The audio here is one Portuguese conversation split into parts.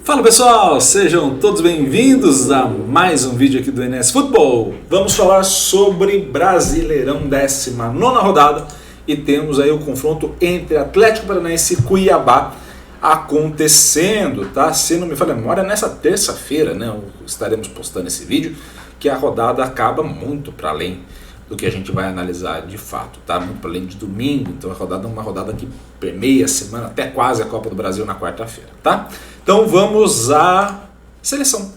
Fala pessoal, sejam todos bem-vindos a mais um vídeo aqui do NS Futebol. Vamos falar sobre Brasileirão 19ª rodada e temos aí o confronto entre Atlético Paranaense e Cuiabá acontecendo, tá? Se não me falha a memória, nessa terça-feira, né, estaremos postando esse vídeo, que a rodada acaba muito para além do que a gente vai analisar de fato, tá? Muito para além de domingo, então a rodada é uma rodada que permeia a semana até quase a Copa do Brasil na quarta-feira, tá? Então vamos à seleção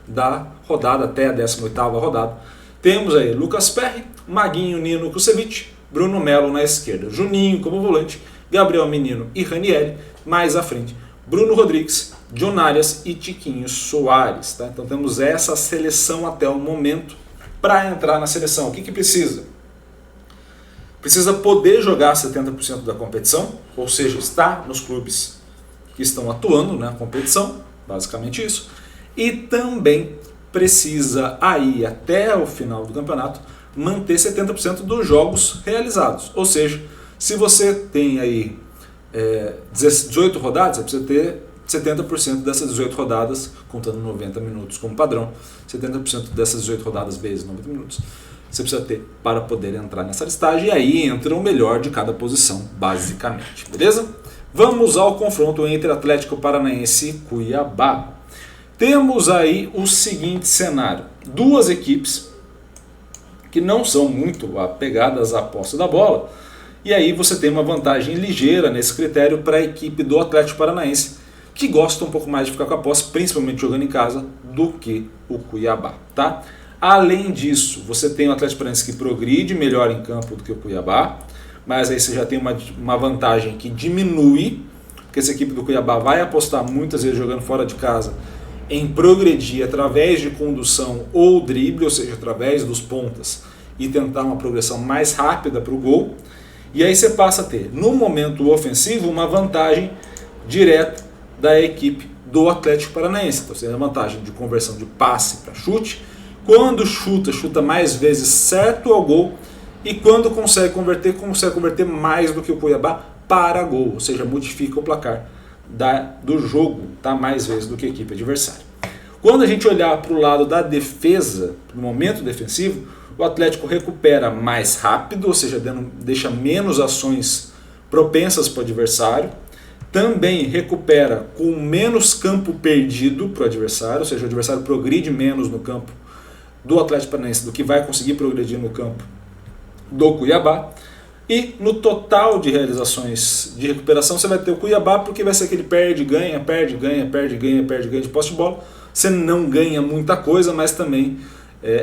da rodada até a 18ª rodada. Temos aí Lucas Perry, Maguinho, Nino, Kusevich, Bruno Melo na esquerda, Juninho como volante, Gabriel Menino e Ranieri, mais à frente Bruno Rodrigues, John Arias e Tiquinho Soares, tá? Então temos essa seleção até o momento. Para entrar na seleção, o que precisa? Precisa poder jogar 70% da competição, ou seja, estar nos clubes que estão atuando na competição, basicamente isso, e também precisa aí até o final do campeonato manter 70% dos jogos realizados, ou seja, se você tem aí 18 rodadas, você precisa ter 70% dessas 18 rodadas, contando 90 minutos como padrão, 70% dessas 18 rodadas vezes 90 minutos, você precisa ter para poder entrar nessa listagem, e aí entra o melhor de cada posição, basicamente, beleza? Vamos ao confronto entre Atlético Paranaense e Cuiabá. Temos aí o seguinte cenário, duas equipes que não são muito apegadas à posse da bola, e aí você tem uma vantagem ligeira nesse critério para a equipe do Atlético Paranaense, que gosta um pouco mais de ficar com a posse, principalmente jogando em casa, do que o Cuiabá, tá? Além disso, você tem o Atlético Paranaense que progride melhor em campo do que o Cuiabá, mas aí você já tem uma vantagem que diminui, porque essa equipe do Cuiabá vai apostar muitas vezes jogando fora de casa em progredir através de condução ou drible, ou seja, através dos pontas, e tentar uma progressão mais rápida para o gol, e aí você passa a ter, no momento ofensivo, uma vantagem direta da equipe do Atlético Paranaense. Então você tem a vantagem de conversão de passe para chute, quando chuta mais vezes certo ao gol, e quando consegue converter mais do que o Cuiabá para gol, ou seja, modifica o placar do jogo, tá? Mais vezes do que a equipe adversária. Quando a gente olhar para o lado da defesa, no momento defensivo, o Atlético recupera mais rápido, ou seja, deixa menos ações propensas para o adversário, também recupera com menos campo perdido para o adversário, ou seja, o adversário progride menos no campo do Atlético Paranaense do que vai conseguir progredir no campo do Cuiabá. E no total de realizações de recuperação você vai ter o Cuiabá, porque vai ser aquele perde-ganha de posse de bola. Você não ganha muita coisa, mas também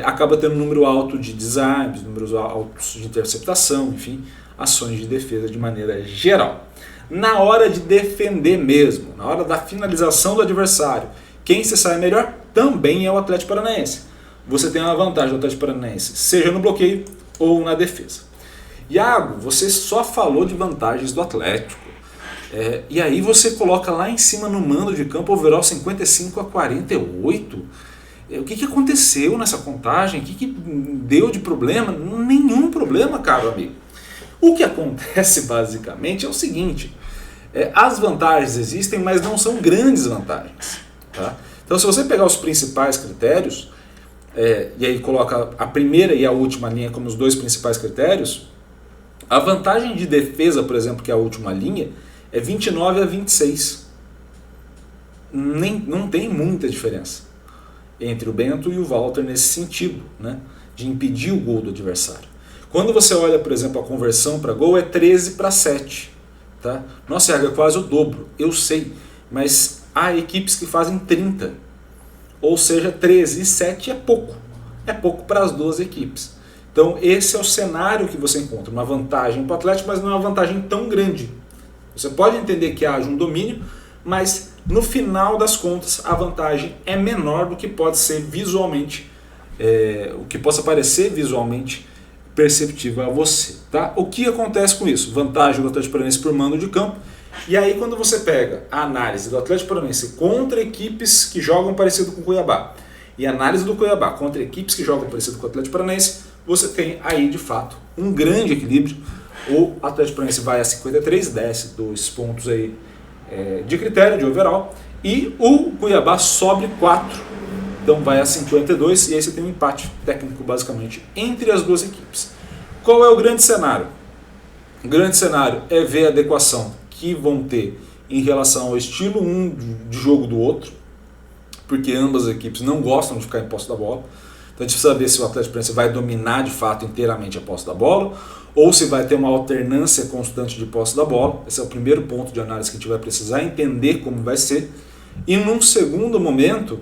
acaba tendo um número alto de desarmes, números altos de interceptação, enfim, ações de defesa de maneira geral. Na hora de defender mesmo, na hora da finalização do adversário, quem se sai melhor também é o Atlético Paranaense. Você tem uma vantagem do Atlético Paranaense, seja no bloqueio ou na defesa. Iago, você só falou de vantagens do Atlético. E aí você coloca lá em cima no mando de campo overall 55-48. O que aconteceu nessa contagem? O que deu de problema? Nenhum problema, caro amigo. O que acontece basicamente é o seguinte, as vantagens existem, mas não são grandes vantagens, tá? Então se você pegar os principais critérios, e aí coloca a primeira e a última linha como os dois principais critérios, a vantagem de defesa, por exemplo, que é a última linha, é 29-26. Não tem muita diferença entre o Bento e o Walter nesse sentido, né, de impedir o gol do adversário. Quando você olha, por exemplo, a conversão para gol é 13-7. Tá? Nossa, é quase o dobro, eu sei, mas há equipes que fazem 30. Ou seja, 13 e 7 é pouco. É pouco para as duas equipes. Então esse é o cenário que você encontra. Uma vantagem para o Atlético, mas não é uma vantagem tão grande. Você pode entender que haja um domínio, mas no final das contas a vantagem é menor do que pode ser visualmente, o que possa parecer visualmente perceptível a você, tá? O que acontece com isso? Vantagem do Atlético Paranaense por mando de campo, e aí quando você pega a análise do Atlético Paranaense contra equipes que jogam parecido com o Cuiabá, e a análise do Cuiabá contra equipes que jogam parecido com o Atlético Paranaense, você tem aí de fato um grande equilíbrio. O Atlético Paranaense vai a 53, desce 2 pontos aí de critério, de overall, e o Cuiabá sobe 4, então vai a 52, e aí você tem um empate técnico basicamente entre as duas equipes. Qual é o grande cenário? O grande cenário é ver a adequação que vão ter em relação ao estilo de jogo do outro, porque ambas as equipes não gostam de ficar em posse da bola. Então a gente precisa ver se o Atlético Paranaense vai dominar de fato inteiramente a posse da bola, ou se vai ter uma alternância constante de posse da bola. Esse é o primeiro ponto de análise que a gente vai precisar entender como vai ser. E num segundo momento,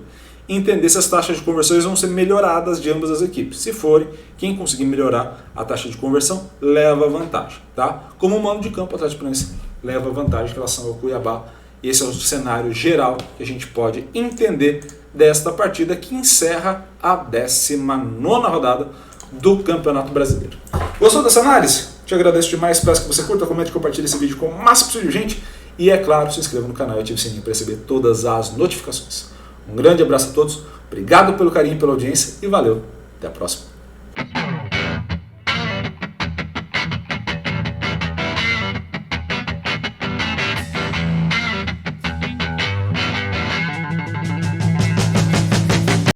entender se as taxas de conversões vão ser melhoradas de ambas as equipes. Se forem, quem conseguir melhorar a taxa de conversão leva vantagem. Tá? Como mando de campo, o Atlético Paranaense leva vantagem em relação ao Cuiabá. Esse é o cenário geral que a gente pode entender desta partida que encerra a 19ª rodada do Campeonato Brasileiro. Gostou dessa análise? Te agradeço demais, peço que você curta, comente e compartilhe esse vídeo com o máximo possível de gente. E é claro, se inscreva no canal e ative o sininho para receber todas as notificações. Um grande abraço a todos, obrigado pelo carinho e pela audiência e valeu, até a próxima.